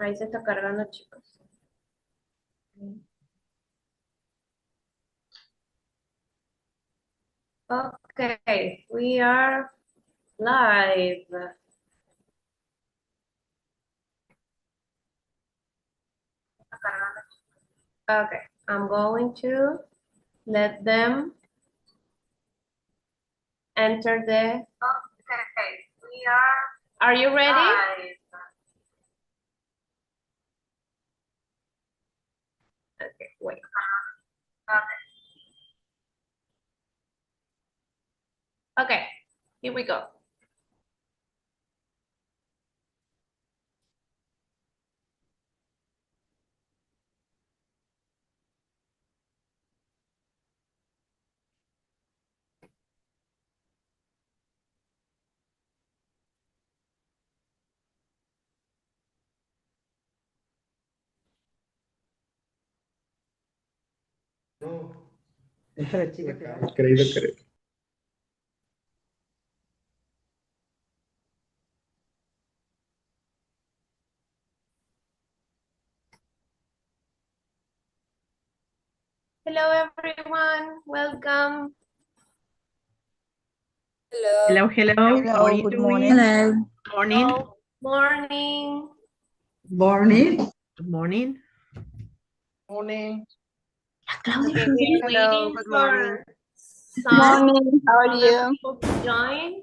Ahí se está cargando, chicos. Okay, we are live. Okay, I'm going to let them enter the. Okay, we are. Are you ready? Live. Okay, wait. Okay, here we go. No. Creído. Hello, everyone. Welcome. Hello, hello. How are you Good doing? morning. Hello. Morning. Oh, morning. Morning. Good morning. Morning. Okay, we are Hello, waiting good for morning. some Morning, how are other you? people to join.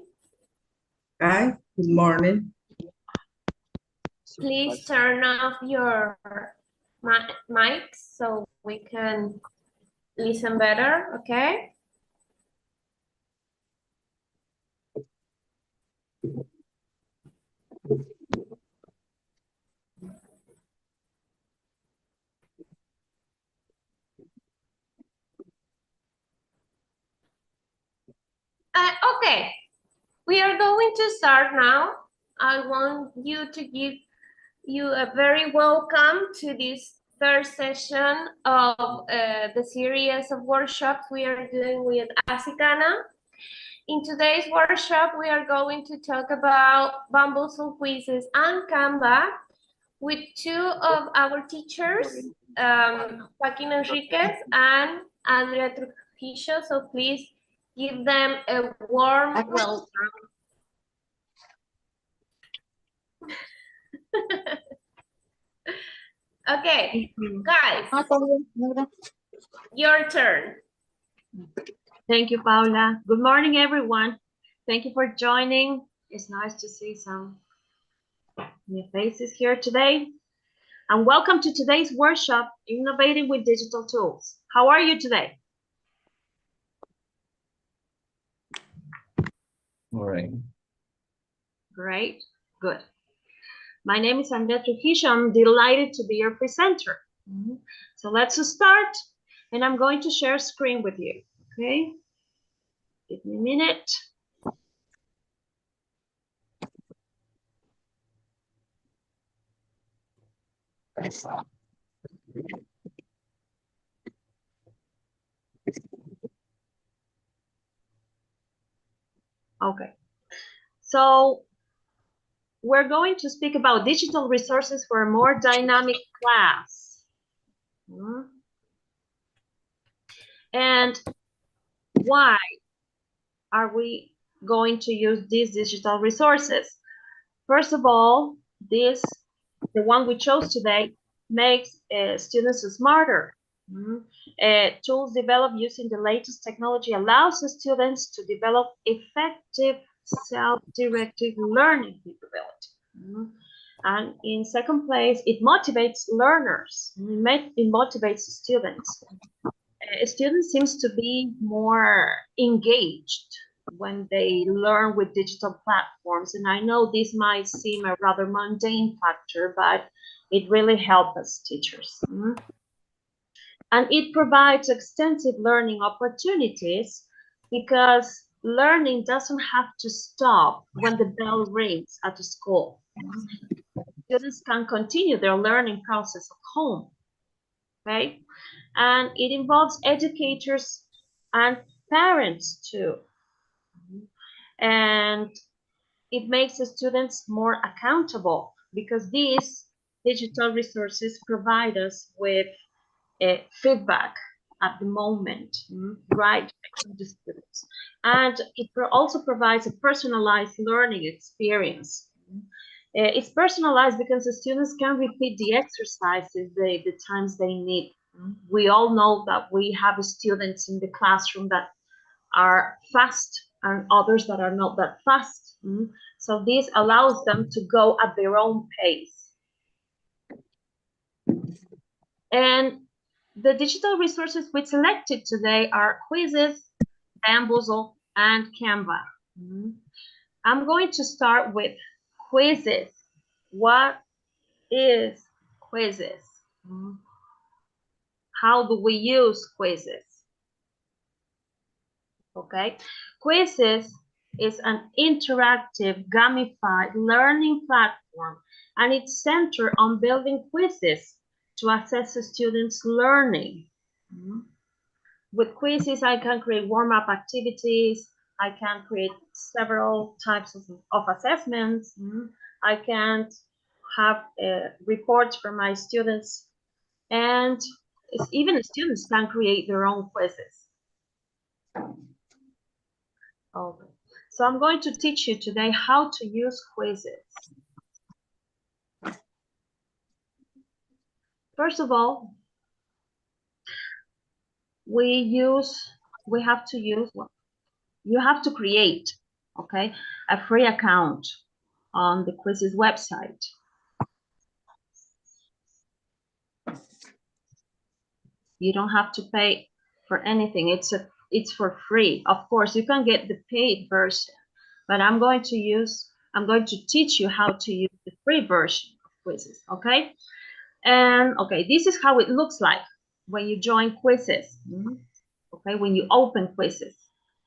Hi. Good morning. Please turn off your mics so we can listen better, okay? Okay, we are going to start now. I want you to give you a very welcome to this third session of the series of workshops we are doing with Asikana. In today's workshop, we are going to talk about Baamboozle, Quizizz, and Canva with two of our teachers, Joaquin Enriquez and Andrea Trujillo. So please give them a warm welcome. Okay, guys, your turn. Thank you, Paula. Good morning, everyone. Thank you for joining. It's nice to see some new faces here today. And welcome to today's workshop, Innovating with Digital Tools. How are you today? All right. Great, good. My name is Andrea Trujillo. I'm delighted to be your presenter. So let's start, and I'm going to share screen with you, okay? Give me a minute. Okay, so we're going to speak about digital resources for a more dynamic class. And why are we going to use these digital resources? First of all, the one we chose today, makes students smarter. Tools developed using the latest technology allows students to develop effective self-directed learning capability. And in second place, it motivates learners. It motivates students. Students seems to be more engaged when they learn with digital platforms. And I know this might seem a rather mundane factor, but it really helps us teachers. And it provides extensive learning opportunities because learning doesn't have to stop when the bell rings at the school. Students can continue their learning process at home, right? And it involves educators and parents too. And it makes the students more accountable because this digital resources provide us with feedback at the moment, right, from the students. And it also provides a personalized learning experience. It's personalized because the students can repeat the exercises the times they need. We all know that we have students in the classroom that are fast and others that are not that fast. So this allows them to go at their own pace. And the digital resources we selected today are Quizizz, Baamboozle, and Canva. I'm going to start with Quizizz. What is Quizizz? How do we use Quizizz? Okay, Quizizz is an interactive, gamified learning platform, and it's centered on building quizzes to assess the students' learning. With Quizizz, I can create warm-up activities. I can create several types of assessments. I can have reports from my students, and even students can create their own quizzes. Okay. So I'm going to teach you today how to use Quizizz. First of all, you have to create, okay, a free account on the Quizizz website. You don't have to pay for anything. It's for free. Of course, you can get the paid version, but I'm going to teach you how to use the free version of Quizizz, okay? And okay, this is how it looks like when you join Quizizz, okay, when you open Quizizz,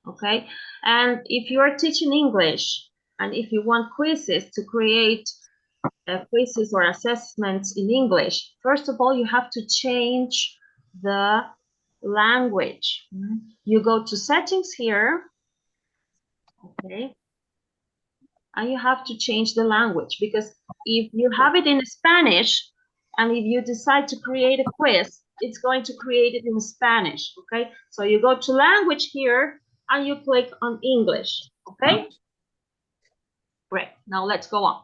okay? And if you are teaching English and if you want Quizizz to create quizzes or assessments in English, first of all, you have to change the language. You go to settings here, okay, and you have to change the language, because if you have it in Spanish and if you decide to create a quiz, it's going to create it in Spanish, okay? So you go to language here and you click on English, okay? Great, now let's go on.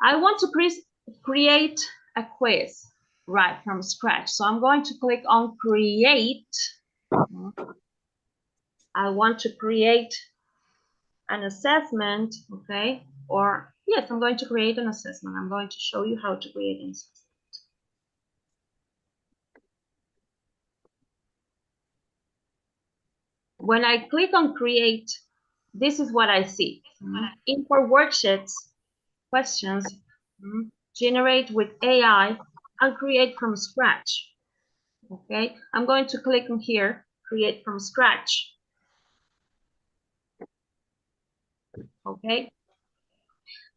I want to create a quiz right from scratch. So I'm going to click on create. I want to create an assessment, okay? Or yes, I'm going to create an assessment. I'm going to show you how to create an assessment. When I click on create, this is what I see. Import worksheets, questions, generate with AI, and create from scratch. Okay, I'm going to click on here, create from scratch. Okay,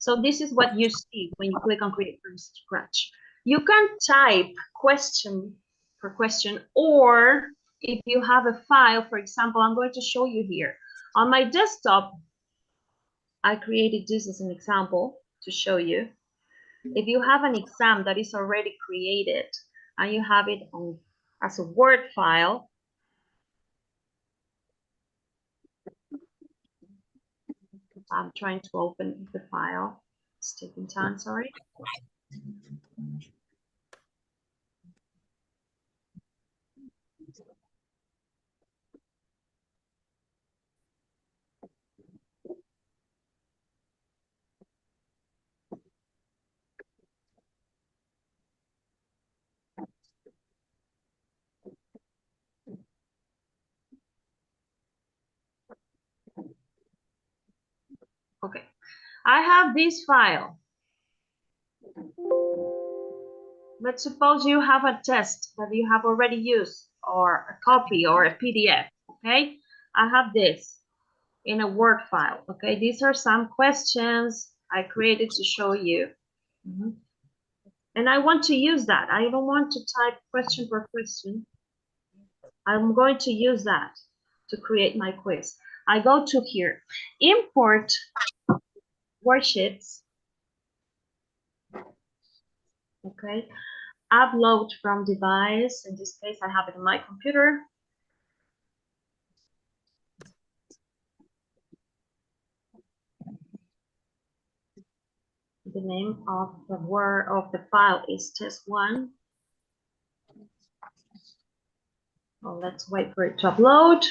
so this is what you see when you click on create from scratch. You can type question per question, or if you have a file, for example, I'm going to show you here. On my desktop, I created this as an example to show you. If you have an exam that is already created and you have it on as a Word file, I'm trying to open the file. It's taking time, sorry. Okay, I have this file. Let's suppose you have a test that you have already used, or a copy, or a PDF, okay? I have this in a Word file, okay? These are some questions I created to show you. And I want to use that. I don't want to type question per question. I'm going to use that to create my quiz. I go to here, import worksheets, Okay, upload from device. In this case, I have it on my computer. The name of the word of the file is test1. Well, let's wait for it to upload.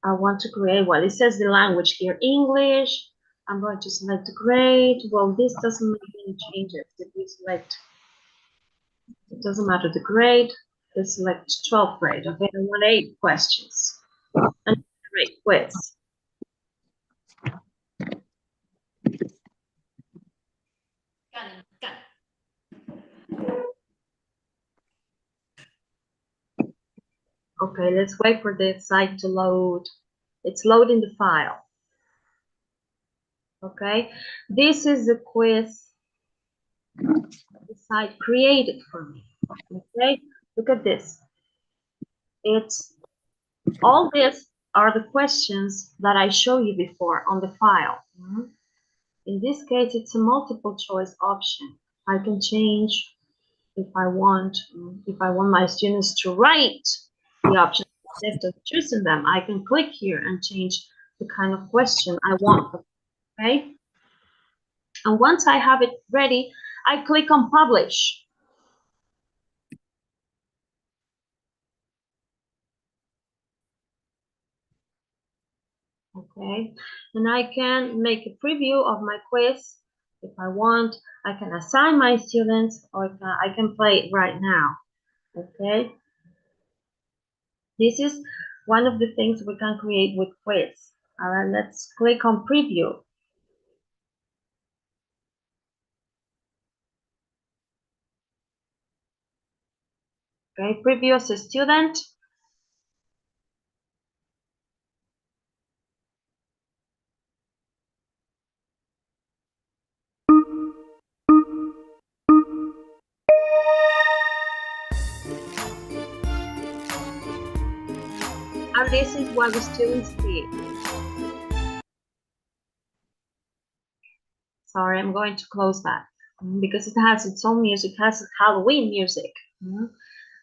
I want to create, well, it says the language here, English. I'm going to select grade. Well, this doesn't make any changes. If you select, it doesn't matter the grade. Let's select 12th grade. Okay, I want 8 questions. And great quiz. Okay, let's wait for the site to load. It's loading the file. Okay, this is the quiz the site created for me. Okay, look at this. It's all this are the questions that I showed you before on the file. In this case, it's a multiple choice option. I can change if I want my students to write the options instead of choosing them. I can click here and change the kind of question I want. Okay, and once I have it ready, I click on publish. Okay, and I can make a preview of my quiz if I want. I can assign my students, or I can play it right now. Okay, this is one of the things we can create with quiz. All right, let's click on preview. Okay, preview as a student. And this is what the students see. Sorry, I'm going to close that because it has its own music, it has Halloween music.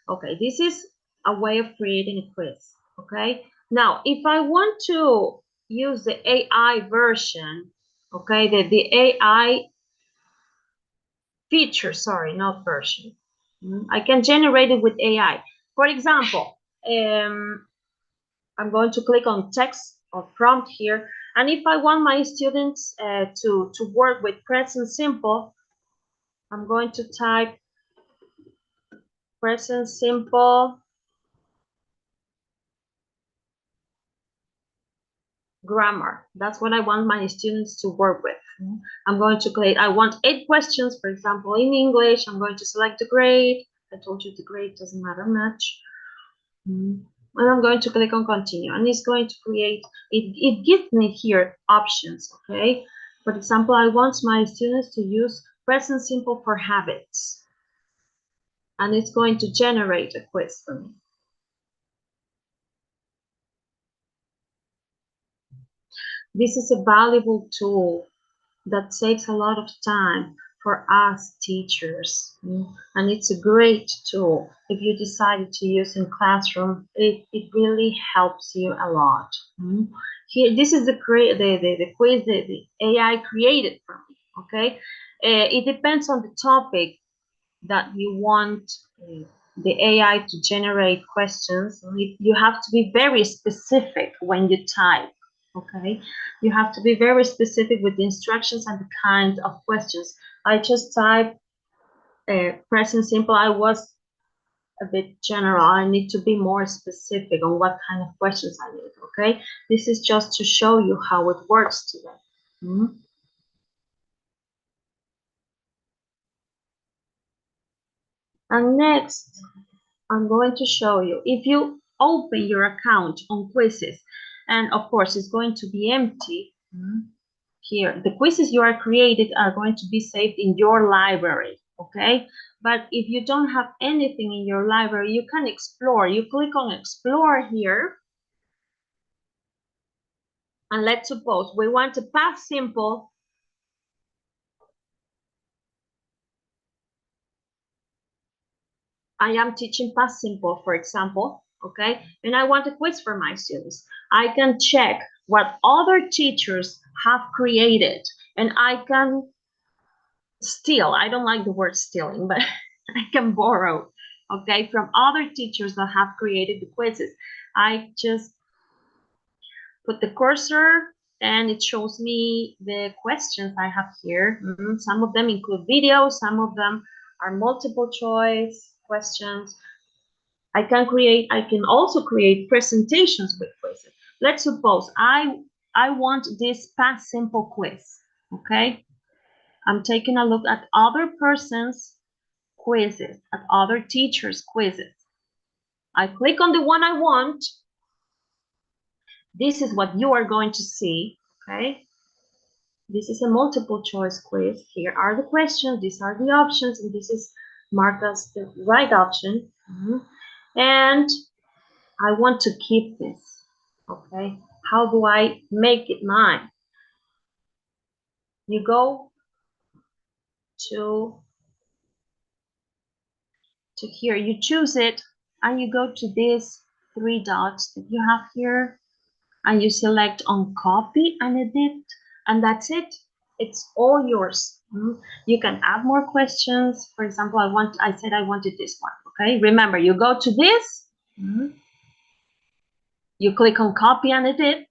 Okay, this is a way of creating a quiz. Okay, now if I want to use the AI version, okay, the AI feature, sorry, not version. I can generate it with AI. For example, I'm going to click on text or prompt here. And if I want my students to work with present simple, I'm going to type present simple grammar. That's what I want my students to work with. I'm going to click, I want 8 questions, for example, in English. I'm going to select the grade. I told you the grade doesn't matter much. And I'm going to click on continue, and it's going to create, it gives me here options, okay? For example, I want my students to use present simple for habits, and it's going to generate a quiz for me. This is a valuable tool that saves a lot of time for us teachers, and it's a great tool. If you decided to use in classroom, it really helps you a lot. Here, this is the quiz the AI created for me. Okay, it depends on the topic that you want the AI to generate questions. You have to be very specific when you type. Okay, you have to be very specific with the instructions and the kind of questions. I just typed present simple. I was a bit general. I need to be more specific on what kind of questions I need. Okay, this is just to show you how it works today. And next, I'm going to show you, if you open your account on Quizizz, and of course it's going to be empty here, the quizzes you are created are going to be saved in your library, okay? But if you don't have anything in your library, you can explore. You click on explore here, and let's suppose we want to past simple I am teaching past simple, for example, okay? And I want a quiz for my students. I can check what other teachers have created, and I can steal. I don't like the word stealing, but I can borrow, okay, from other teachers that have created the quizzes. I just put the cursor and it shows me the questions I have here. Some of them include videos, some of them are multiple choice questions. I can also create presentations with quizzes. Let's suppose I want this past simple quiz, okay? I'm taking a look at other persons' quizzes, at other teachers' quizzes. I click on the one I want. This is what you are going to see, okay? This is a multiple choice quiz. Here are the questions, these are the options, and this is marked as the right option. And I want to keep this, okay? How do I make it mine? You go to here, you choose it, and you go to these three dots that you have here, and you select on copy and edit, and that's it. It's all yours. You can add more questions. For example, I said I wanted this one, okay? Remember, you go to this, you click on copy and edit,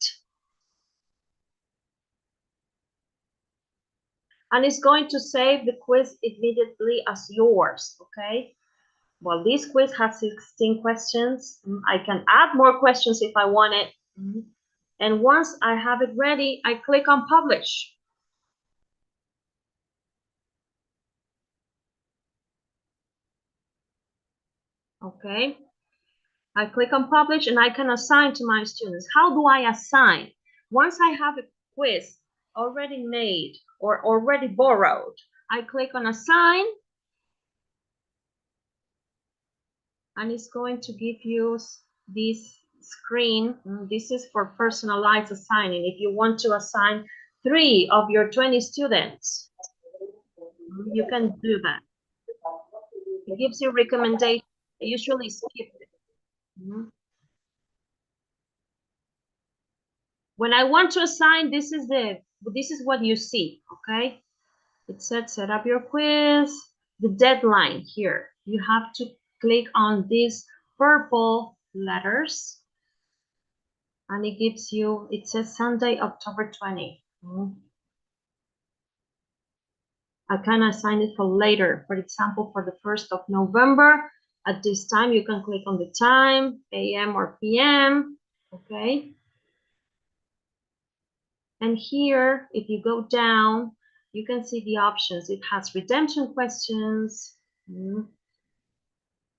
and it's going to save the quiz immediately as yours, okay? Well, this quiz has 16 questions. I can add more questions if I want it. And once I have it ready, I click on publish. Okay, I click on publish and I can assign to my students. How do I assign? Once I have a quiz already made or already borrowed, I click on assign, and it's going to give you this screen. This is for personalized assigning. If you want to assign 3 of your 20 students, you can do that. It gives you recommendations. I usually skip it. When I want to assign, this is what you see, okay? It said set up your quiz, the deadline here. You have to click on these purple letters, and it gives you, it says Sunday, October 20. I can assign it for later. For example, for the 1st of November, at this time, you can click on the time, AM or PM, okay? And here, if you go down, you can see the options. It has redemption questions.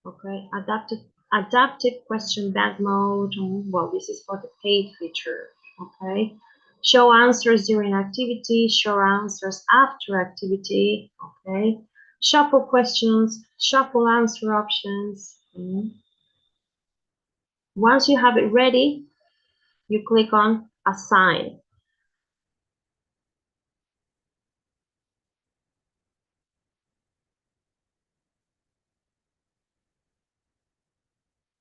Okay, adaptive question bank mode. Well, this is for the paid feature. Okay, show answers during activity, show answers after activity. Okay, shuffle questions, shuffle answer options. Once you have it ready, you click on assign.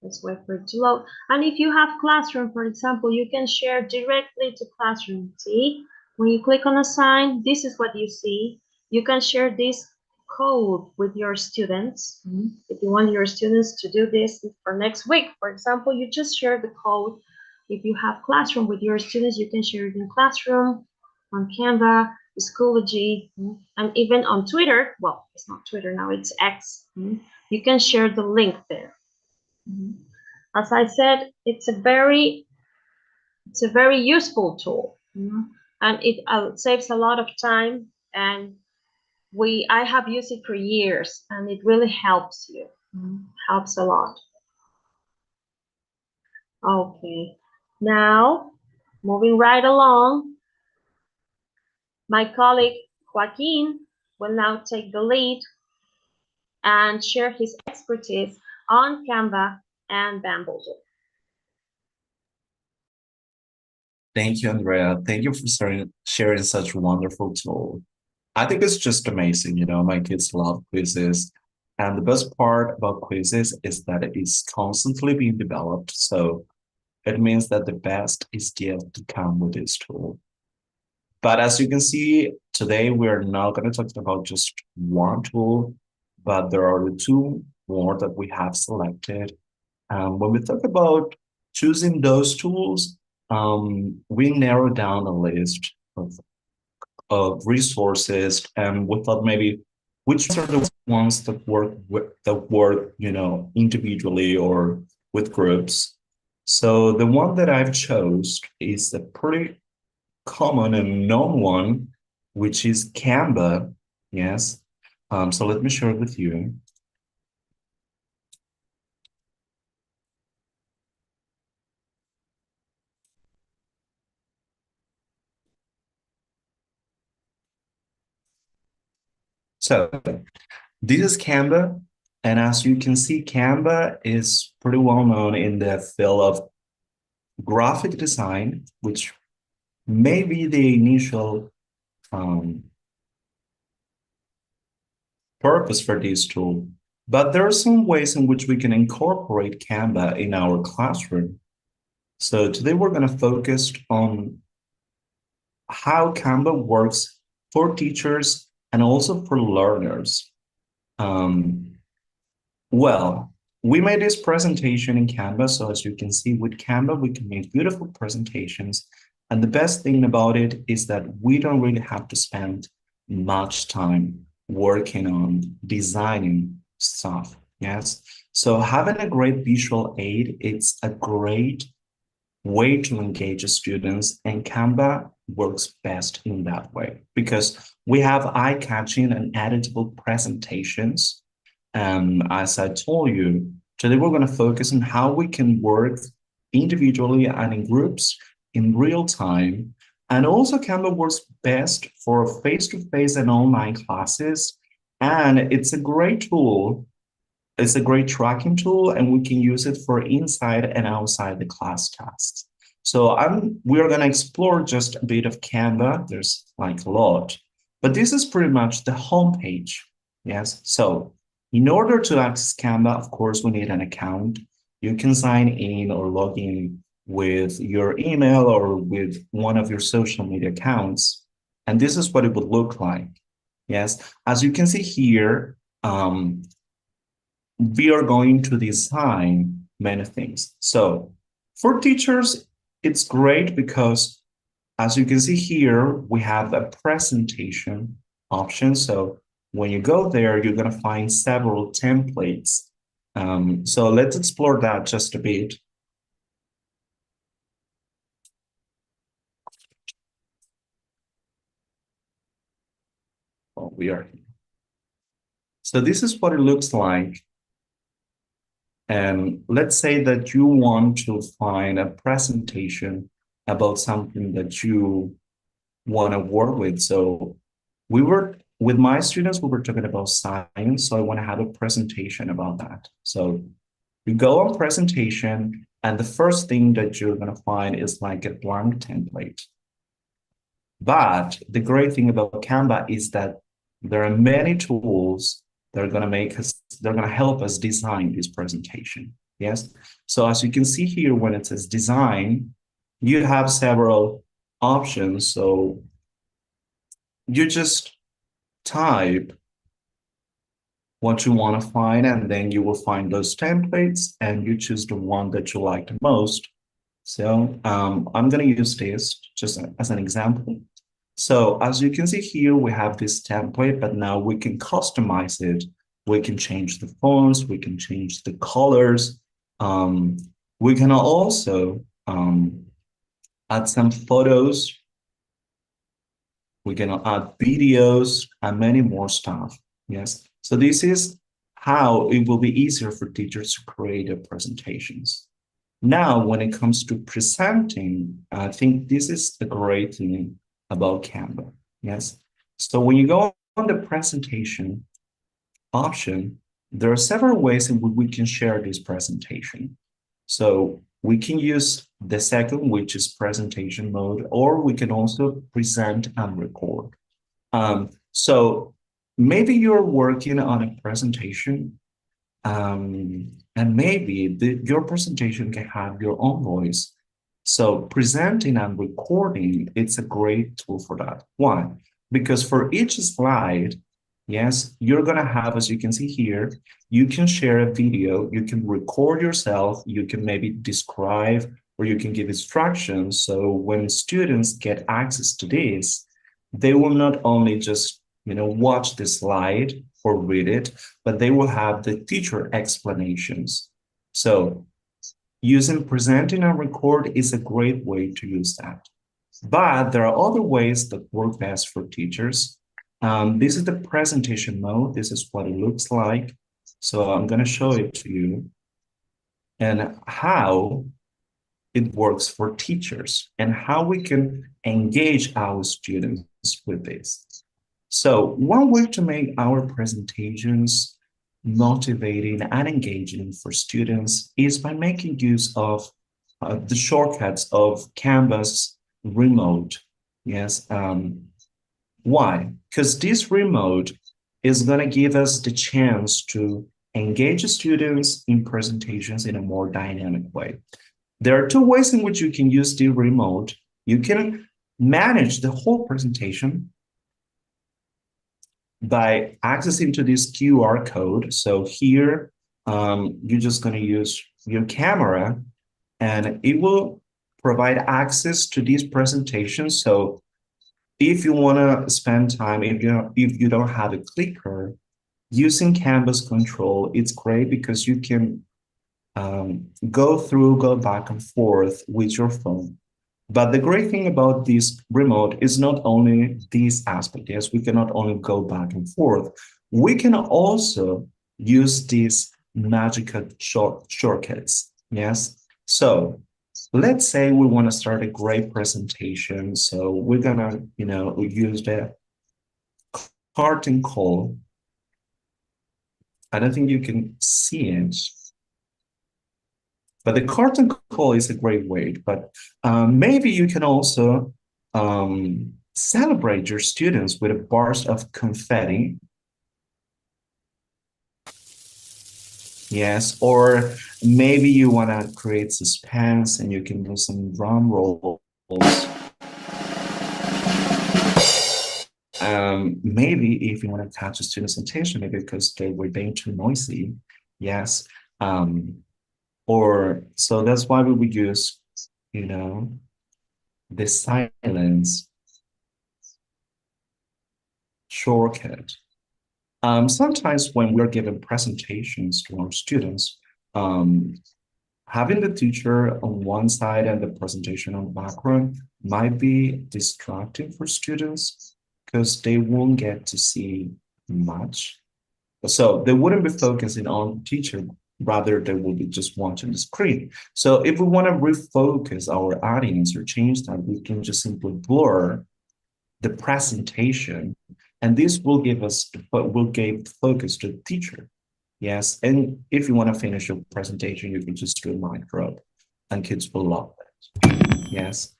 Let's wait for it to load. And if you have Classroom, for example, you can share directly to Classroom. See, when you click on assign, this is what you see. You can share this code with your students. If you want your students to do this for next week, for example, you just share the code. If you have Classroom with your students, you can share it in Classroom, on Canva, Schoology, and even on Twitter. Well, it's not Twitter now, it's X. You can share the link there. As I said, it's a very useful tool, and it saves a lot of time. And I have used it for years, and it really helps you. Helps a lot. Okay, now moving right along, my colleague Joaquin will now take the lead and share his expertise on Canva and Baamboozle. Thank you, Andrea. Thank you for sharing such a wonderful tool. I think it's just amazing. You know, my kids love quizzes, And the best part about Quizizz is that it is constantly being developed. So it means that the best is yet to come with this tool. But as you can see, today we're not going to talk about just one tool, but there are the two more that we have selected. When we talk about choosing those tools, we narrow down a list of resources, and we thought maybe which are the ones that work individually or with groups. So the one that I've chose is a pretty common and known one, which is Canva. Yes. So let me share it with you. So this is Canva. And as you can see, Canva is pretty well known in the field of graphic design, which may be the initial purpose for this tool. But there are some ways in which we can incorporate Canva in our classroom. So today we're going to focus on how Canva works for teachers and also for learners. Well, we made this presentation in Canva. So as you can see, with Canva, we can make beautiful presentations. And the best thing about it is that we don't really have to spend much time working on designing stuff. Yes. So having a great visual aid, it's a great way to engage students, and Canva works best in that way because we have eye-catching and editable presentations. As I told you, today we're going to focus on how we can work individually and in groups in real time. And also Canva works best for face-to-face and online classes. And it's a great tool. It's a great tracking tool, and we can use it for inside and outside the class tasks. So we're going to explore just a bit of Canva. There's like a lot, but this is pretty much the homepage. Yes. So in order to access Canva, of course, we need an account. You can sign in or log in with your email or with one of your social media accounts. And this is what it would look like. Yes. As you can see here, we are going to design many things. So for teachers, it's great because as you can see here, we have a presentation option. So when you go there, you're going to find several templates. So let's explore that just a bit. Oh, we are here. So this is what it looks like. And let's say that you want to find a presentation about something that you want to work with. So with my students, we were talking about science. So I want to have a presentation about that. So you go on presentation, and the first thing that you're going to find is like a blank template. But the great thing about Canva is that there are many tools that are going to help us design this presentation. Yes. So as you can see here, when it says design, you have several options. So you just type what you want to find, and then you will find those templates and you choose the one that you like the most. So I'm going to use this just as an example. So as you can see here, we have this template, but now we can customize it. We can change the fonts, we can change the colors. We can also add some photos. We can add videos and many more stuff. Yes. So this is how it will be easier for teachers to create their presentations. Now, when it comes to presenting, I think this is the great thing about Canva. Yes. So when you go on the presentation option, there are several ways in which we can share this presentation. So we can use the second, which is presentation mode, or we can also present and record. So maybe you're working on a presentation, and maybe your presentation can have your own voice. So presenting and recording, it's a great tool for that. Why? Because for each slide, yes, you're gonna have, as you can see here, you can share a video, you can record yourself, you can maybe describe, or you can give instructions. So when students get access to this, they will not only just, watch the slide or read it, but they will have the teacher explanations. So using presenting and record is a great way to use that. But there are other ways that work best for teachers. This is the presentation mode. This is what it looks like. So I'm going to show it to you and how it works for teachers and how we can engage our students with this. So one way to make our presentations motivating and engaging for students is by making use of the shortcuts of Canvas remote. Yes. Why? Because this remote is going to give us the chance to engage students in presentations in a more dynamic way. There are two ways in which you can use the remote. You can manage the whole presentation by accessing to this QR code. So here, you're just going to use your camera and it will provide access to these presentations. So if you want to spend time, if you don't have a clicker, using Canvas control, it's great because you can go back and forth with your phone. But the great thing about this remote is not only this aspect. Yes, we cannot only go back and forth. We can also use these magical shortcuts. Yes. So let's say we want to start a great presentation. So we're gonna, use the curtain call. I don't think you can see it. But the curtain call is a great way, but maybe you can also celebrate your students with a burst of confetti. Yes, or maybe you want to create suspense and you can do some drum rolls. Maybe if you want to catch a student's attention, maybe because they were being too noisy. Yes. Or so that's why we would use, the silence shortcut. Sometimes when we're given presentations to our students, having the teacher on one side and the presentation on the background might be distracting for students because they won't get to see much. So they wouldn't be focusing on the teacher. Rather, they will be just watching the screen. So if we want to refocus our audience or change that, we can just simply blur the presentation, and this will give focus to the teacher. Yes, and if you want to finish your presentation, you can just do a mic drop, and kids will love that. Yes.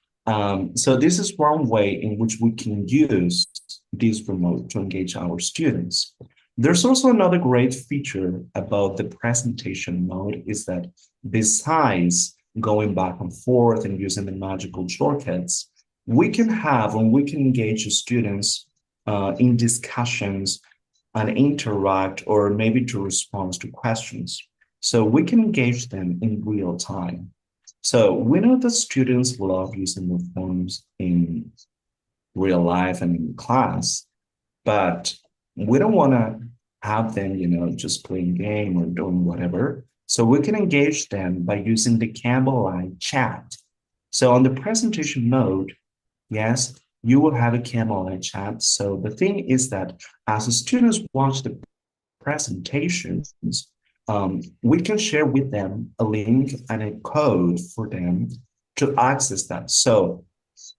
So this is one way in which we can use this remote to engage our students. There's also another great feature about the presentation mode is that besides going back and forth and using the magical shortcuts, we can engage the students in discussions and interact or maybe to respond to questions. So we can engage them in real time. So we know that students love using the forms in real life and in class, but we don't want to have them, just playing game or doing whatever. So we can engage them by using the Canva Live chat. So on the presentation mode, yes, you will have a Canva Live chat. So the thing is that as the students watch the presentations, we can share with them a link and a code for them to access that. So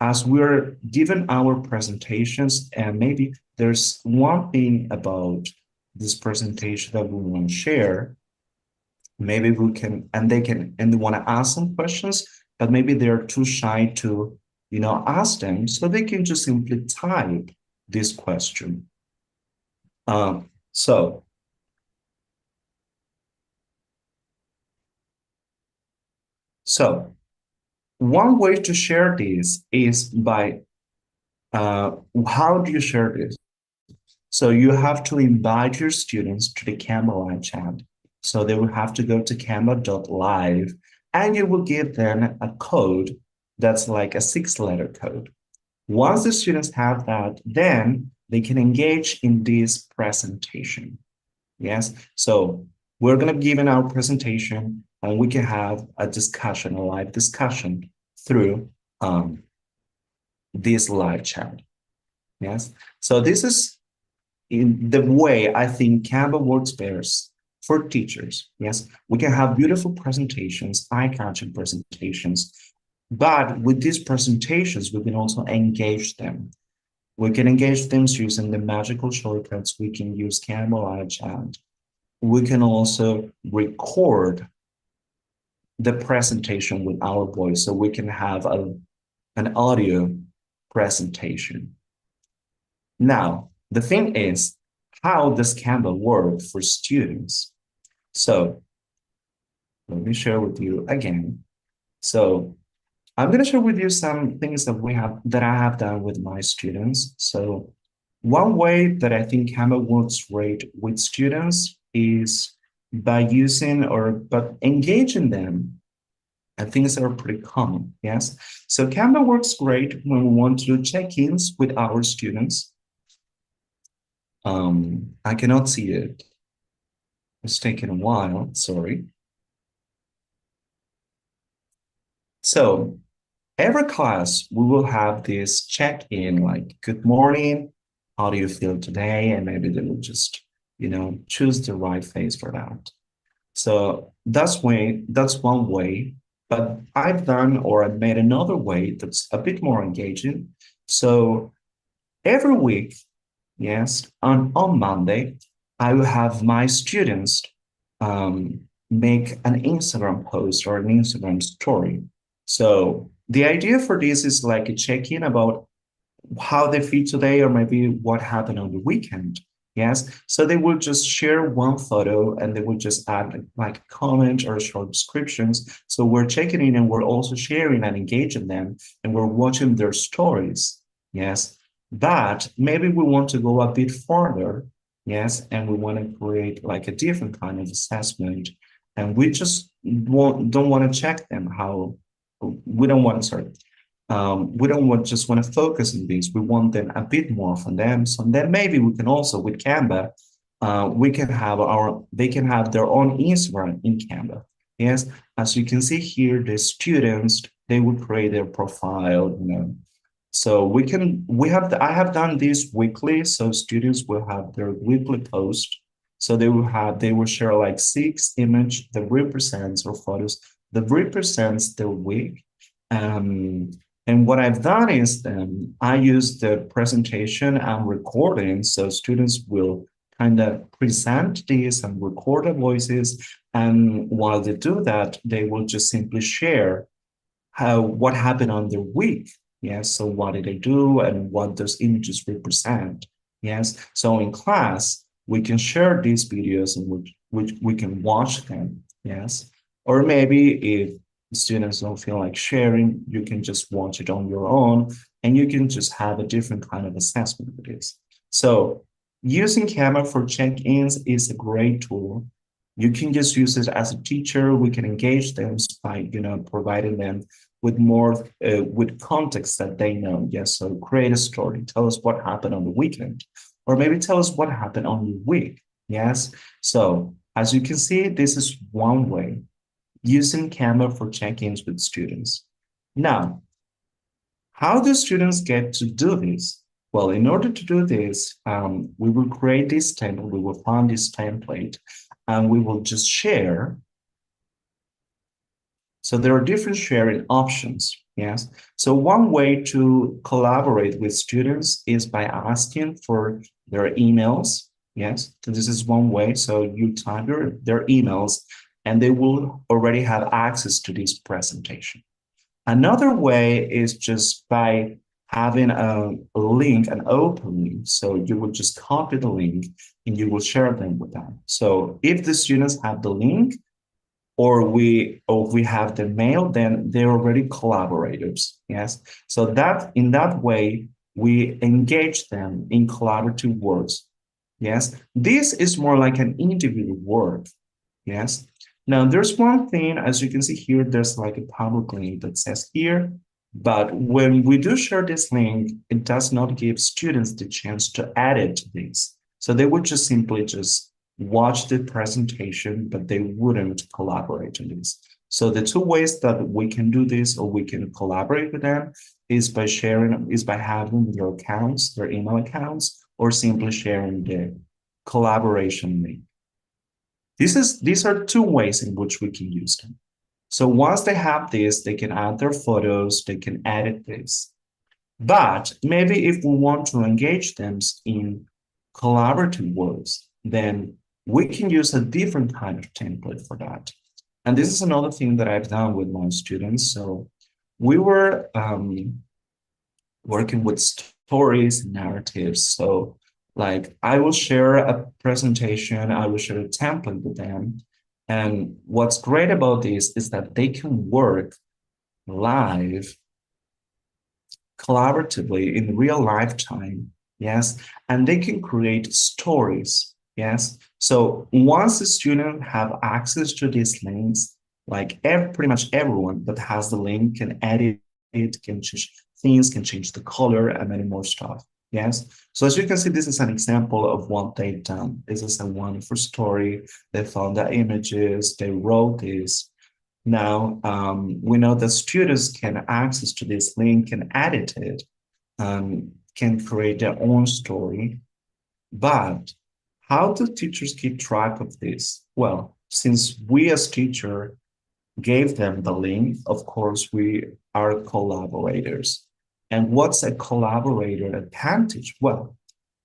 as we're given our presentations, and maybe there's one thing about this presentation that we want to share, maybe we can, and they want to ask some questions, but maybe they're too shy to, ask them. So they can just simply type this question. So one way to share this is by how do you share this? So you have to invite your students to the Canva live chat. So they will have to go to canva.live and you will give them a code that's like a 6-letter code. Once the students have that, then they can engage in this presentation. Yes, so we're going to give in our presentation and we can have a discussion, a live discussion through this live chat. Yes, so this is in the way I think Canva works best for teachers. Yes, we can have beautiful presentations, eye-catching presentations, but with these presentations, we can also engage them. We can engage them using the magical shortcuts. We can use Canva live chat. We can also record the presentation with our voice, so we can have an audio presentation. Now, the thing is, how does Canva work for students? So let me share with you again. So I'm going to share with you some things that I have done with my students. So one way that I think Canva works great with students is by engaging them and things that are pretty common. Yes. So Canva works great when we want to do check-ins with our students. I cannot see it. It's taking a while, sorry. So every class, we will have this check-in like, good morning, how do you feel today? And maybe they will just, choose the right face for that. So that's one way, but I've made another way that's a bit more engaging. So every week, yes, on Monday, I will have my students make an Instagram post or an Instagram story. So the idea for this is like a check-in about how they feel today or maybe what happened on the weekend. Yes, so they will just share one photo and they will just add like a comment or short descriptions. So we're checking in and we're also sharing and engaging them and we're watching their stories. Yes, but maybe we want to go a bit further. Yes, and we want to create like a different kind of assessment. And we just don't want to check them how we don't want, sorry, we don't just want to focus on this. We want them a bit more from them. So then maybe we can also with Canva, they can have their own Instagram in Canva. Yes, as you can see here, the students, they will create their profile, So I have done this weekly. So students will have their weekly post. So they will share like 6 images that represents or photos that represents their week. And what I've done is I use the presentation and recording. So students will kind of present this and record their voices. And while they do that, they will just simply share what happened on their week. Yes. So what did they do and what those images represent? Yes. So in class, we can share these videos and which we can watch them. Yes. Or maybe if students don't feel like sharing, you can just watch it on your own and you can just have a different kind of assessment with this. So using Canva for check-ins is a great tool. You can just use it as a teacher. We can engage them by, providing them with more, with context that they know. Yes, so create a story. Tell us what happened on the weekend, or maybe tell us what happened on your week. Yes, so as you can see, this is one way, using Canva for check-ins with students. Now, how do students get to do this? Well, in order to do this, we will create this template, we will find this template, and we will just share. So there are different sharing options, yes? So one way to collaborate with students is by asking for their emails, yes? So this is one way. So you type their emails, and they will already have access to this presentation. Another way is just by having a link, an open link. So you will just copy the link and you will share them with them. So if the students have the link, or we have the mail, then they're already collaborators. Yes. So that in that way, we engage them in collaborative works. Yes. This is more like an individual work. Yes. Now there's one thing, as you can see here, there's like a public link that says here, but when we do share this link, it does not give students the chance to edit this. So they would just simply just watch the presentation, but they wouldn't collaborate on this. So the two ways that we can do this, or we can collaborate with them, is by having their accounts, their email accounts, or simply sharing the collaboration link. These are two ways in which we can use them. So once they have this, they can add their photos, they can edit this. But maybe if we want to engage them in collaborative works, then we can use a different kind of template for that. And this is another thing that I've done with my students. So we were working with stories and narratives. So like I will share a presentation, I will share a template with them. And what's great about this is that they can work live, collaboratively in real life time. Yes. And they can create stories. Yes. So once the student have access to these links, like pretty much everyone that has the link can edit it, can change things, can change the color and many more stuff. Yes. So as you can see, this is an example of what they've done. This is a wonderful story. They found the images, they wrote this. Now, we know that students can access to this link, can edit it, can create their own story. But how do teachers keep track of this? Well, since we as teacher gave them the link, of course, we are collaborators. And what's a collaborator advantage? Well,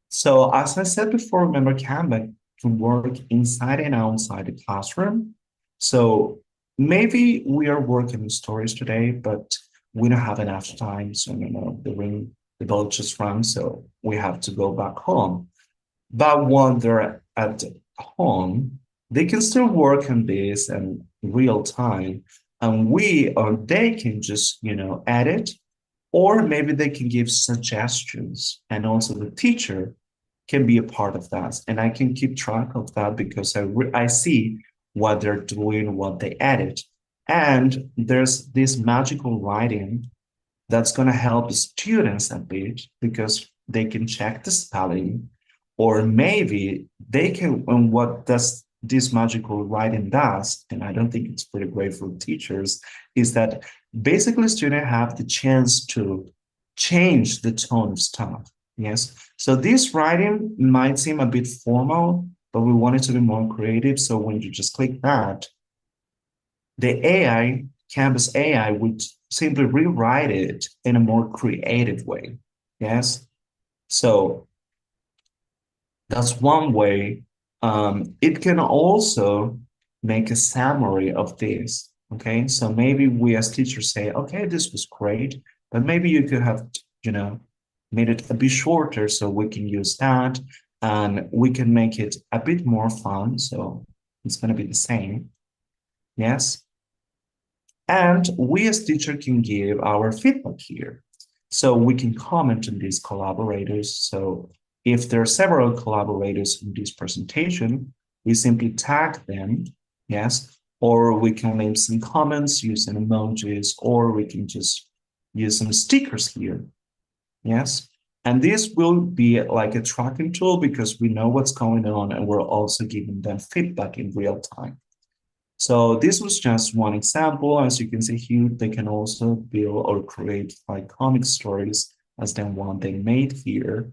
so as I said before, remember Canva can work inside and outside the classroom. So maybe we are working on stories today, but we don't have enough time. So, the bell just rang, so we have to go back home. But when they're at home, they can still work on this in real time. And they can just, edit, or maybe they can give suggestions. And also the teacher can be a part of that. And I can keep track of that because I see what they're doing, what they edit. And there's this magical writing that's going to help students a bit because they can check the spelling, or maybe they can, and what does this magical writing does, and I don't think it's pretty great for teachers, is that basically students have the chance to change the tone of stuff. Yes. So this writing might seem a bit formal, but we want it to be more creative. So when you just click that, the AI, Canvas AI, would simply rewrite it in a more creative way. Yes. So that's one way. It can also make a summary of this. Okay. So maybe we as teachers say, okay, this was great, but maybe you could have, made it a bit shorter so we can use that, and we can make it a bit more fun. So it's going to be the same. Yes. And we as teacher can give our feedback here. So we can comment on these collaborators. So if there are several collaborators in this presentation, we simply tag them. Yes. Or we can leave some comments using emojis, or we can just use some stickers here. Yes. And this will be like a tracking tool because we know what's going on, and we're also giving them feedback in real time. So this was just one example. As you can see here, they can also build or create like comic stories as the one they made here.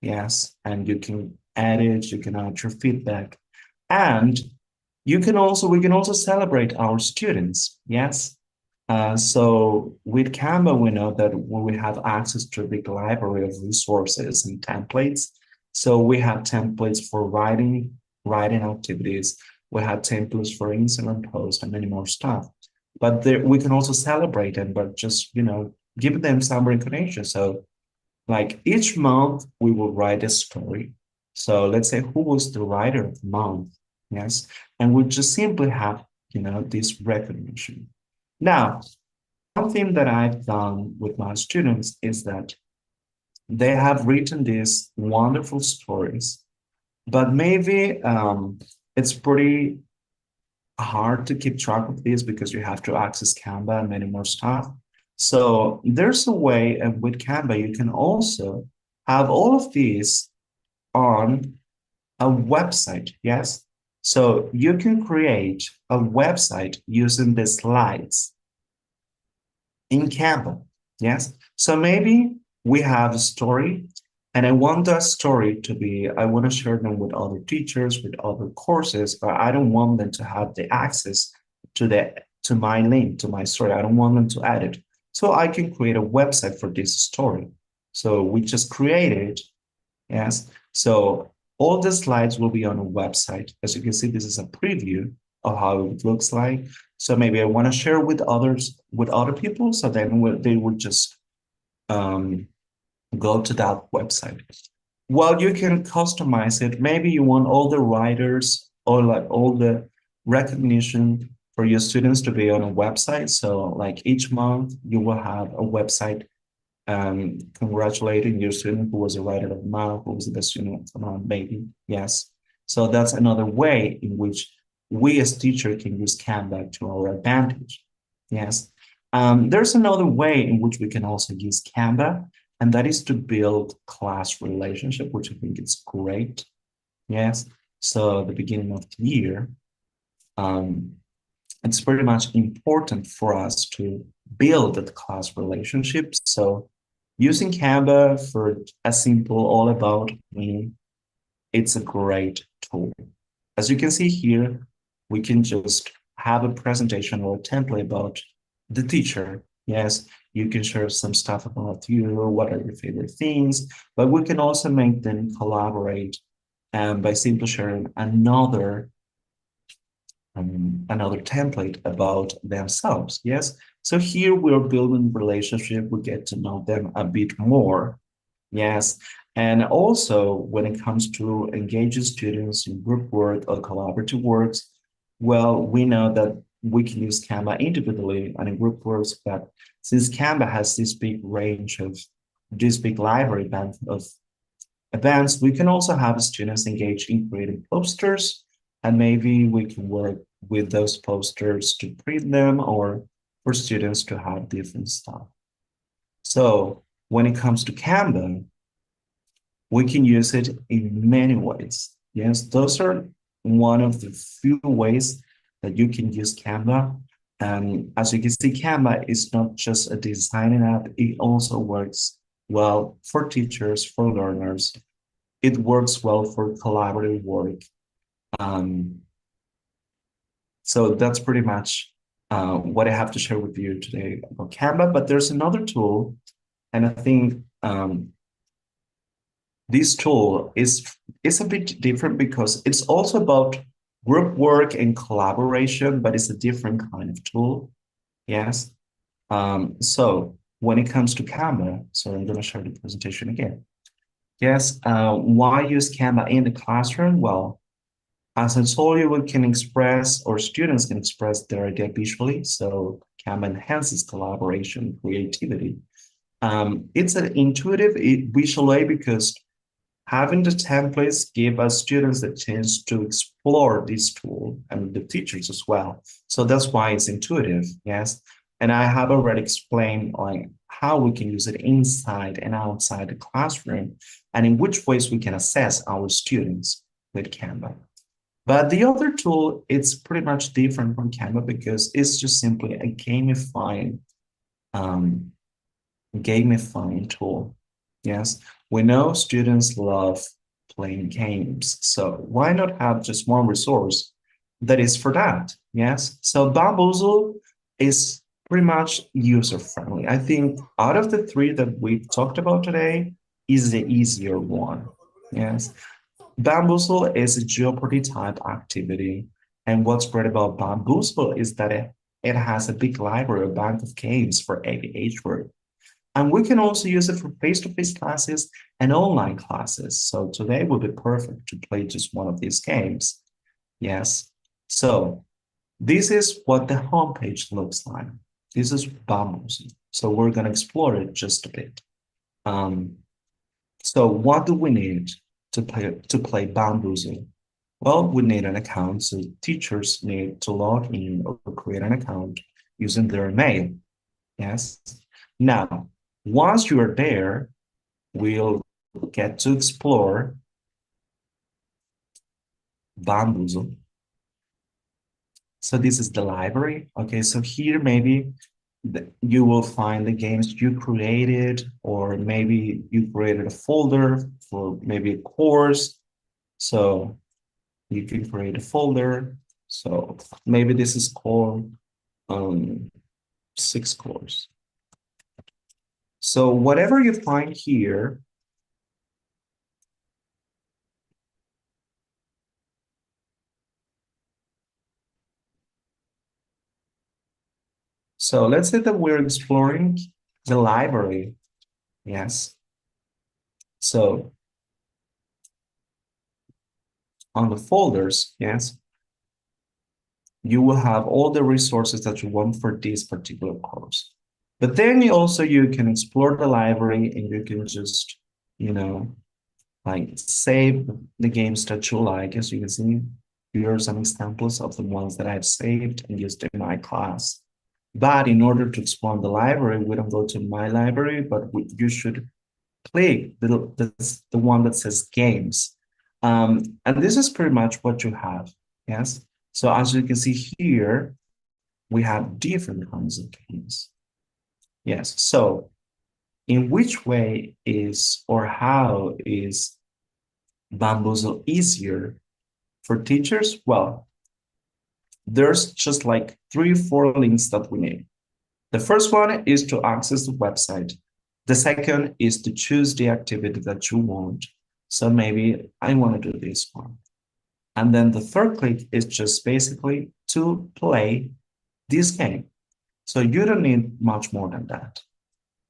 Yes. And you can edit, you can add your feedback. And we can also celebrate our students. Yes. So with Canva, we know that when we have access to a big library of resources and templates, so we have templates for writing activities, we have templates for Instagram posts and many more stuff. But we can also celebrate them, but just, give them some recognition. So like each month we will write a story. So let's say who was the writer of the month, yes, and we just simply have, this recognition. Now, one thing that I've done with my students is that they have written these wonderful stories, but maybe it's pretty hard to keep track of this because you have to access Canva and many more stuff. So there's a way, and with Canva, you can also have all of these on a website. Yes. So you can create a website using the slides in Canva. Yes. So maybe we have a story and I want that story to be, I want to share them with other teachers, with other courses, but I don't want them to have the access to my link, to my story. I don't want them to add it. So I can create a website for this story. So we just create it. Yes. So all the slides will be on a website. As you can see, this is a preview of how it looks like. So maybe I want to share with others, with other people, so then they will just go to that website. Well, you can customize it. Maybe you want all the writers or like all the recognition for your students to be on a website. So like each month you will have a website congratulating your student who was a writer of the month, who was the best student of the month, maybe. Yes. So that's another way in which we as teacher can use Canva to our advantage. Yes. There's another way in which we can also use Canva, and that is to build class relationship, which I think is great. Yes. So the beginning of the year, it's pretty much important for us to build the class relationship. So using Canva for a simple all about me, it's a great tool. As you can see here, we can just have a presentation or a template about the teacher. Yes, you can share some stuff about you, what are your favorite things, but we can also make them collaborate by simply sharing another template about themselves. Yes. So here we're building relationship. We get to know them a bit more. Yes. And also when it comes to engaging students in group work or collaborative works, well, we know that we can use Canva individually and in group works, but since Canva has this big range of this big library of events, we can also have students engage in creating posters, and maybe we can work with those posters to print them or for students to have different stuff. So when it comes to Canva, we can use it in many ways. Yes, those are one of the few ways that you can use Canva. And as you can see, Canva is not just a designing app, it also works well for teachers, for learners. It works well for collaborative work. So that's pretty much what I have to share with you today about Canva. But there's another tool, and I think this tool is a bit different because it's also about group work and collaboration, but it's a different kind of tool. Yes. So when it comes to Canva, so I'm going to share the presentation again. Yes. Why use Canva in the classroom? Well, as I told you, we can express, or students can express their idea visually. So Canva enhances collaboration, creativity. It's an intuitive visual way because having the templates give us students the chance to explore this tool and the teachers as well. So that's why it's intuitive, yes. And I have already explained like how we can use it inside and outside the classroom and in which ways we can assess our students with Canva. But the other tool, it's pretty much different from Canva because it's just simply a gamifying tool. Yes, we know students love playing games, so why not have just one resource that is for that? Yes, so Baamboozle is pretty much user-friendly. I think out of the three that we've talked about today is the easier one. Yes, Baamboozle is a Jeopardy type activity. And what's great about Baamboozle is that it has a big library, a bank of games for every age group. And we can also use it for face-to-face classes and online classes. So today would be perfect to play just one of these games. Yes. So this is what the homepage looks like. This is Baamboozle. So we're going to explore it just a bit. So what do we need to play Baamboozle? Well, we need an account. So teachers need to log in or create an account using their mail. Yes. Now, once you are there, we'll get to explore Baamboozle. So this is the library. Okay, so here maybe you will find the games you created, or maybe you created a folder for maybe a course. So you can create a folder. So maybe this is called 6 course. So whatever you find here, so let's say that we're exploring the library. Yes. So on the folders, yes, you will have all the resources that you want for this particular course. But then you can explore the library and you can just, like save the games that you like. As you can see, here are some examples of the ones that I've saved and used in my class. But in order to explore the library, we don't go to my library, but you should click the one that says games. And this is pretty much what you have, yes? So as you can see here, we have different kinds of games. Yes, so in which way is, or how is Baamboozle easier for teachers? Well, there's just like 3 or 4 links that we need. The first one is to access the website. The second is to choose the activity that you want. So maybe I want to do this one. And then the third click is just basically to play this game. So you don't need much more than that.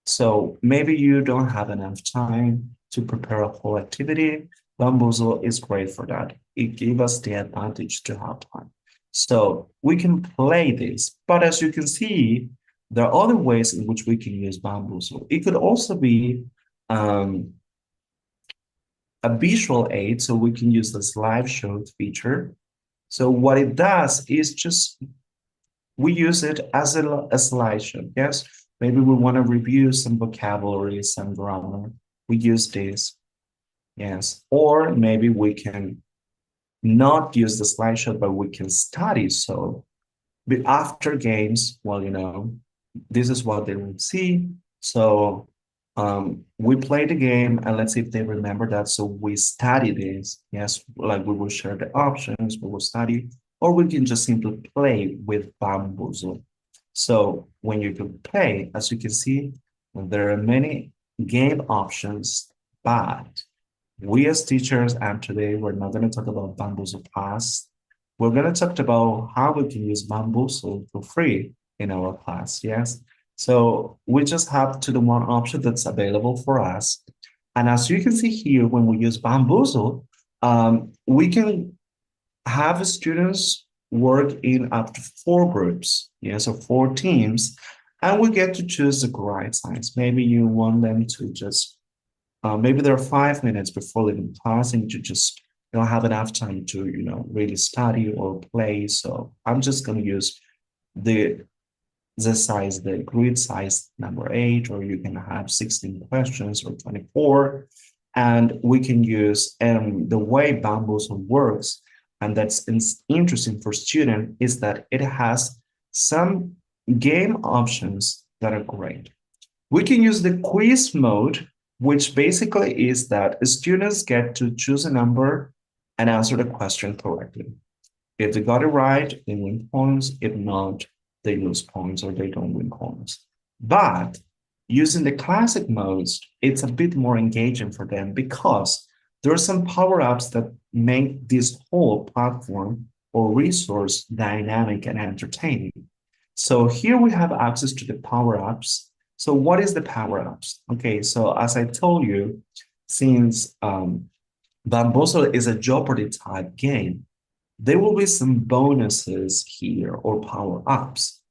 So maybe you don't have enough time to prepare a whole activity. Baamboozle is great for that. It gives us the advantage to have time. So we can play this, but as you can see, there are other ways in which we can use Baamboozle. It could also be a visual aid, so we can use the slideshow feature. So what it does is just, we use it as a slideshow, yes? Maybe we want to review some vocabulary, some grammar. We use this, yes. Or maybe we can not use the slideshow, but we can study. So after games, well, this is what they will see. So we play the game and let's see if they remember that. So we study this. Yes, like we will share the options, we will study, or we can just simply play with Baamboozle. So when you can play, as you can see, there are many game options, but we as teachers, and today we're not going to talk about Baamboozle class. We're going to talk about how we can use Baamboozle for free in our class, yes? So we just have to the one option that's available for us. And as you can see here, when we use Baamboozle, we can have students work in up to 4 groups, yes, or 4 teams, and we get to choose the right size. Maybe you want them to just, maybe there are 5 minutes before leaving class and you just don't have enough time to, really study or play. So I'm just going to use the size, the grid size number 8, or you can have 16 questions or 24. And we can use the way Baamboozle works, and that's interesting for students, is that it has some game options that are great. We can use the quiz mode, which basically is that students get to choose a number and answer the question correctly. If they got it right, they win points. If not, they lose points or they don't win points. But using the classic modes, it's a bit more engaging for them because there are some power-ups that make this whole platform or resource dynamic and entertaining. So here we have access to the power-ups. So what is the power-ups? Okay, so as I told you, since Baamboozle is a Jeopardy type game, there will be some bonuses here or power-ups.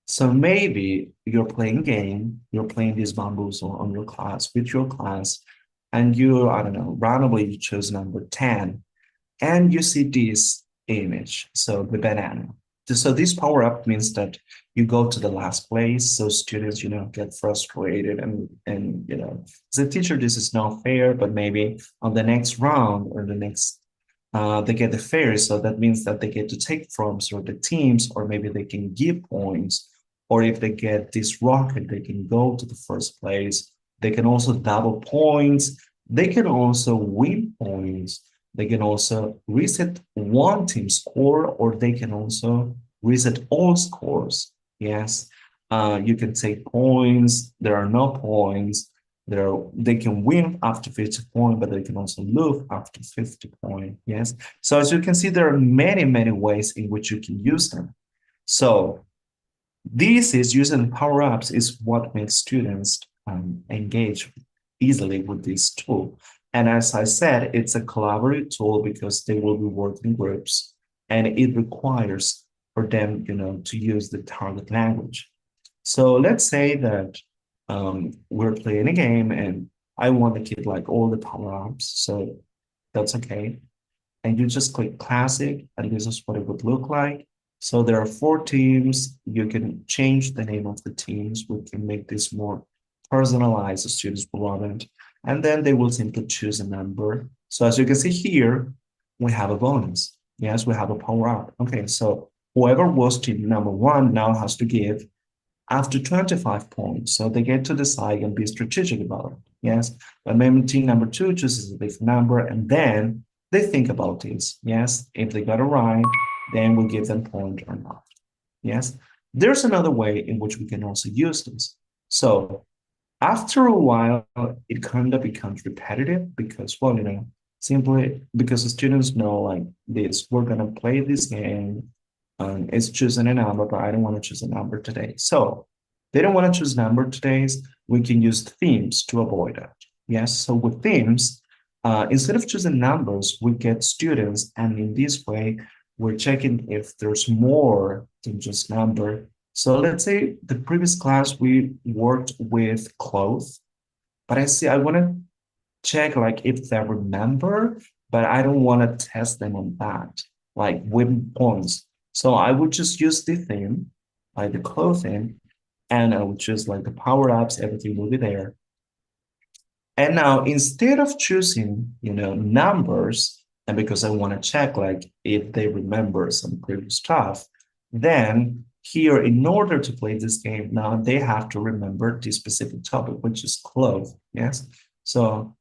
So maybe you're playing game, you're playing this Baamboozle on your class with your class, and you, I don't know, randomly you choose number 10, and you see this image, so the banana. So this power up means that you go to the last place, so students, get frustrated and as a teacher, this is not fair, but maybe on the next round or the next, they get the fair, so that means that they get to take from sort of the teams, or maybe they can give points, or if they get this rocket, they can go to the first place. They can also double points. They can also win points. They can also reset one team score, or they can also reset all scores. Yes, you can take points. There are no points. They can win after 50 points, but they can also lose after 50 points. Yes. So as you can see, there are many, many ways in which you can use them. So this is using power-ups is what makes students engage easily with this tool. And as I said, it's a collaborative tool because they will be working in groups, and it requires for them, to use the target language. So let's say that we're playing a game and I want to keep like all the power-ups, so that's okay. And you just click classic, and this is what it would look like. So there are 4 teams. You can change the name of the teams. We can make this more personalized. The students will love it. And then they will simply choose a number. So as you can see here, we have a bonus. Yes, we have a power up. Okay, so whoever was team number 1 now has to give after 25 points. So they get to decide and be strategic about it. Yes, but maybe team number 2 chooses a different number, and then they think about this. Yes, if they got it right, then we'll give them point or not. Yes, there's another way in which we can also use this. So after a while, it kind of becomes repetitive because, well, simply because the students know like this, we're going to play this game. It's choosing a number, but I don't want to choose a number today. So they don't want to choose number today. We can use themes to avoid that. Yes, so with themes, instead of choosing numbers, we get students, and in this way, we're checking if there's more than just number. So let's say the previous class we worked with clothes, but I want to check like if they remember, but I don't want to test them on that, like with points. So I would just use the theme, like the clothing, and I would choose like the power-ups, everything will be there. And now instead of choosing, numbers, and because I want to check like if they remember some previous stuff, then here, in order to play this game, now they have to remember this specific topic, which is clothes. Yes. So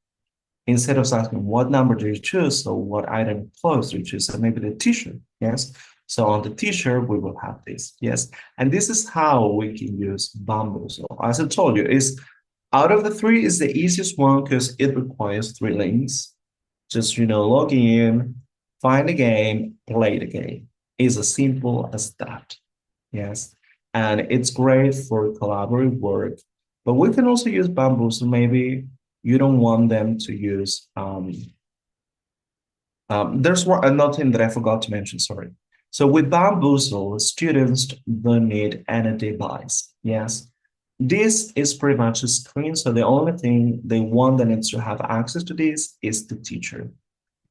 instead of asking what number do you choose, so what item of clothes do you choose, so maybe the t-shirt. Yes. So on the t-shirt, we will have this. Yes. And this is how we can use Baamboozle. So as I told you, is out of the 3 is the easiest one because it requires 3 links. Just, log in, find the game, play the game. It's as simple as that. Yes. And it's great for collaborative work, but we can also use Baamboozle. Maybe you don't want them to use, there's another thing that I forgot to mention, sorry. So with Baamboozle, students don't need any device. Yes. This is pretty much a screen. So the only thing they want that needs to have access to this is the teacher.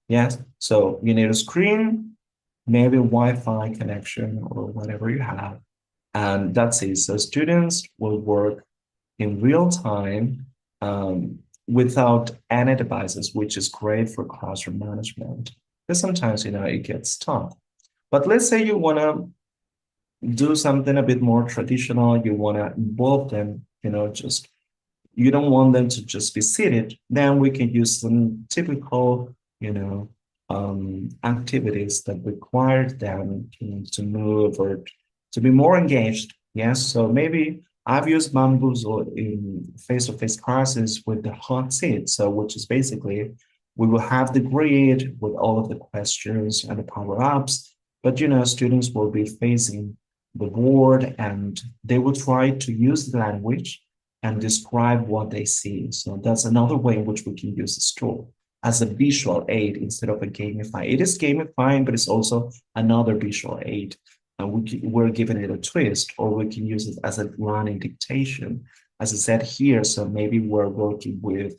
Yes. So you need a screen, maybe Wi-Fi connection or whatever you have. And that's it. So students will work in real time without any devices, which is great for classroom management. Because sometimes, it gets tough. But let's say you want to do something a bit more traditional. You want to involve them, you don't want them to just be seated. Then we can use some typical, activities that require them to move or to be more engaged. Yes, so maybe I've used Baamboozle in face-to-face classes with the hot seat. So which is basically, we will have the grid with all of the questions and the power-ups, but students will be facing the board and they will try to use the language and describe what they see. So that's another way in which we can use this tool as a visual aid instead of a gamify. It is gamifying, but it's also another visual aid. And we're giving it a twist, or we can use it as a learning dictation, as I said here. So maybe we're working with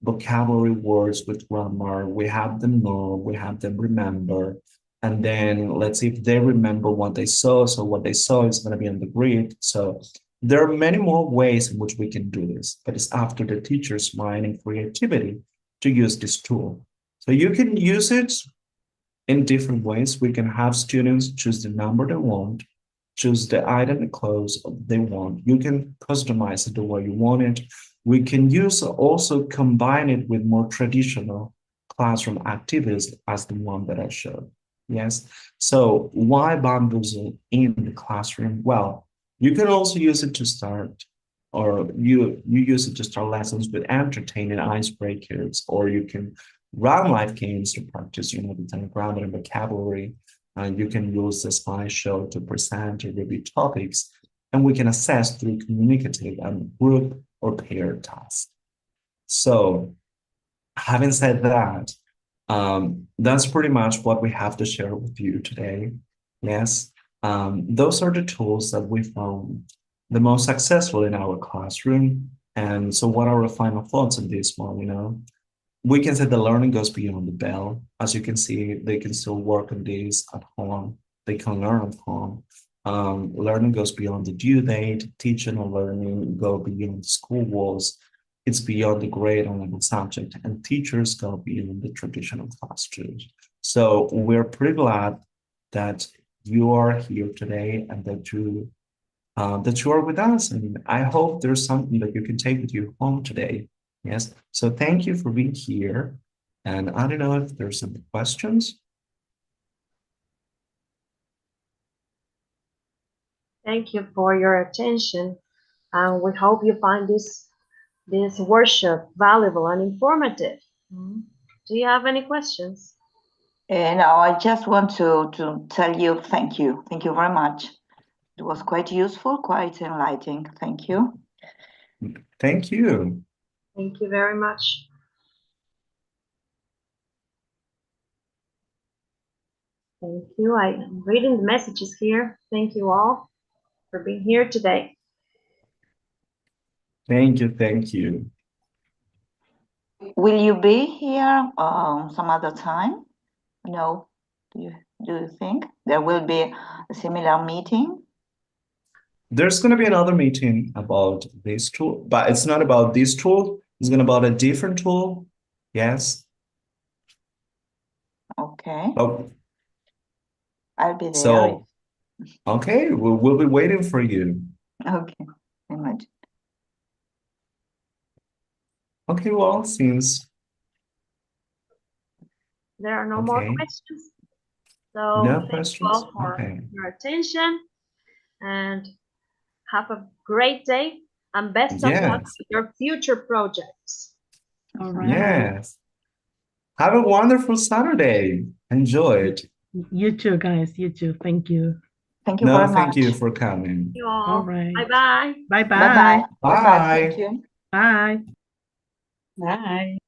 vocabulary words with grammar. We have them know, we have them remember. And then let's see if they remember what they saw. So what they saw is going to be on the grid. So there are many more ways in which we can do this, but it's after the teacher's mind and creativity to use this tool. So you can use it in different ways. We can have students choose the number they want, choose the item and clothes they want. You can customize it the way you want it. We can also combine it with more traditional classroom activities as the one that I showed. Yes. So why Baamboozle in the classroom? Well, you can also use it to start, or you use it to start lessons with entertaining icebreakers, or you can run live games to practice, the grammar and vocabulary. You can use the slideshow to present or review topics, and we can assess through communicative and group or paired tasks. So having said that, that's pretty much what we have to share with you today. Yes, those are the tools that we found the most successful in our classroom. And so what are our final thoughts on this one? We can say the learning goes beyond the bell. As you can see, they can still work on this at home. They can learn at home. Learning goes beyond the due date. Teaching and learning go beyond the school walls. It's beyond the grade on the subject, and teachers go beyond the traditional classroom. So we're pretty glad that you are here today and that you are with us. And I hope there's something that you can take with you home today. Yes. So thank you for being here. And I don't know if there's some questions. Thank you for your attention. And we hope you find this workshop valuable and informative. Do you have any questions? No, I just want to tell you thank you. Thank you very much. It was quite useful, quite enlightening. Thank you. Thank you. Thank you very much. Thank you. I'm reading the messages here. Thank you all for being here today. Thank you. Thank you. Will you be here some other time? No. Do you think there will be a similar meeting? There's going to be another meeting about this tool, but it's not about this tool. It's going to be about a different tool. Yes. Okay. Oh, I'll be there. so, okay, we'll be waiting for you. Okay. Imagine. Okay, well, since there are no more questions. So no thank questions. you all for your attention, and have a great day, and best of luck with your future projects. All right. Yes. Have a wonderful Saturday. Enjoy it. You too, guys. You too. Thank you. Thank you very much. Thank you for coming. Thank you all. All right. Bye-bye. Bye-bye. Bye-bye. Bye. Thank you. Bye. Bye.